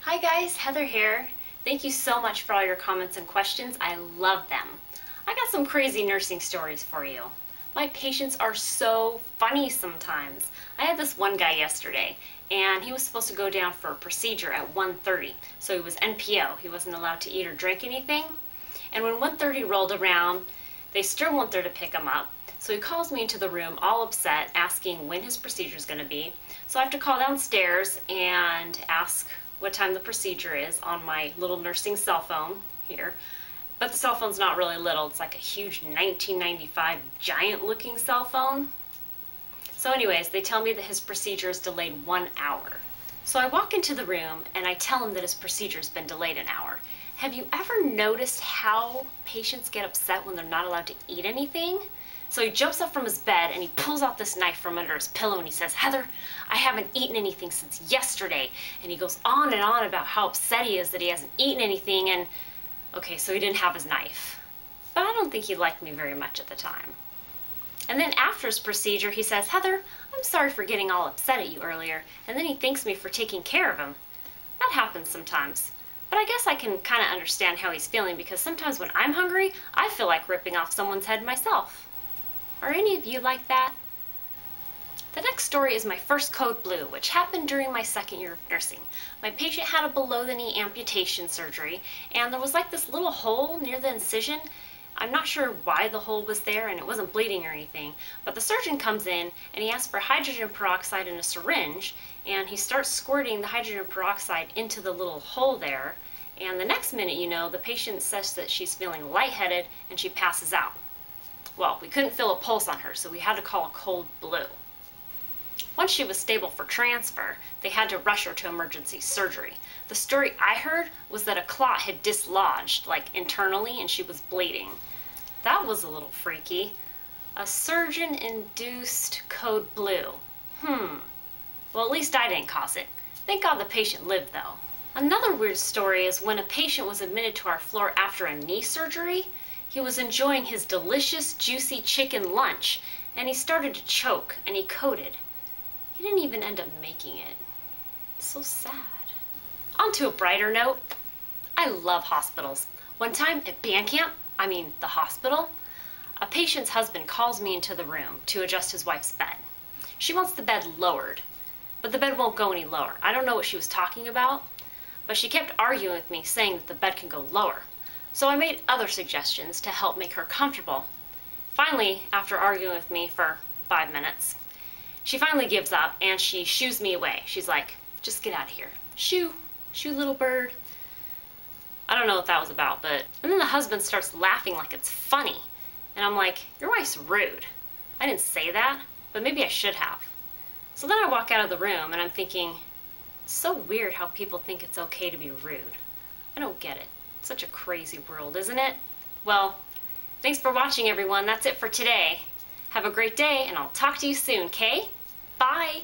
Hi guys, Heather here. Thank you so much for all your comments and questions. I love them. I got some crazy nursing stories for you. My patients are so funny sometimes. I had this one guy yesterday and he was supposed to go down for a procedure at 1:30. So he was NPO. He wasn't allowed to eat or drink anything. And when 1:30 rolled around, they still weren't there to pick him up. So he calls me into the room all upset, asking when his procedure is going to be. So I have to call downstairs and ask what time the procedure is on my little nursing cell phone here. But the cell phone's not really little. It's like a huge 1995 giant looking cell phone. So anyways, they tell me that his procedure is delayed 1 hour. So I walk into the room and I tell him that his procedure's been delayed an hour. Have you ever noticed how patients get upset when they're not allowed to eat anything? So he jumps up from his bed and he pulls out this knife from under his pillow and he says, "Heather, I haven't eaten anything since yesterday." And he goes on and on about how upset he is that he hasn't eaten anything. And okay, so he didn't have his knife. But I don't think he liked me very much at the time. And then after his procedure, he says, "Heather, I'm sorry for getting all upset at you earlier." And then he thanks me for taking care of him. That happens sometimes. But I guess I can kind of understand how he's feeling, because sometimes when I'm hungry, I feel like ripping off someone's head myself. Are any of you like that? The next story is my first code blue, which happened during my second year of nursing. My patient had a below-the-knee amputation surgery, and there was like this little hole near the incision. I'm not sure why the hole was there, and it wasn't bleeding or anything, but the surgeon comes in and he asks for hydrogen peroxide in a syringe, and he starts squirting the hydrogen peroxide into the little hole there, and the next minute, you know, the patient says that she's feeling lightheaded and she passes out. Well, we couldn't feel a pulse on her, so we had to call a code blue. Once she was stable for transfer, they had to rush her to emergency surgery. The story I heard was that a clot had dislodged, like internally, and she was bleeding. That was a little freaky. A surgeon-induced code blue. Well, at least I didn't cause it. Thank God the patient lived, though. Another weird story is when a patient was admitted to our floor after a knee surgery. He was enjoying his delicious, juicy chicken lunch, and he started to choke, and he coded. He didn't even end up making it. It's so sad. On to a brighter note. I love hospitals. One time at band camp, the hospital, a patient's husband calls me into the room to adjust his wife's bed. She wants the bed lowered, but the bed won't go any lower. I don't know what she was talking about, but she kept arguing with me, saying that the bed can go lower. So I made other suggestions to help make her comfortable. Finally, after arguing with me for 5 minutes, she finally gives up and she shoos me away. She's like, "Just get out of here. Shoo, shoo, little bird." I don't know what that was about, but... And then the husband starts laughing like it's funny. And I'm like, "Your wife's rude." I didn't say that, but maybe I should have. So then I walk out of the room and I'm thinking, it's so weird how people think it's okay to be rude. I don't get it. It's such a crazy world, isn't it? Well, thanks for watching, everyone. That's it for today. Have a great day, and I'll talk to you soon, okay? Bye!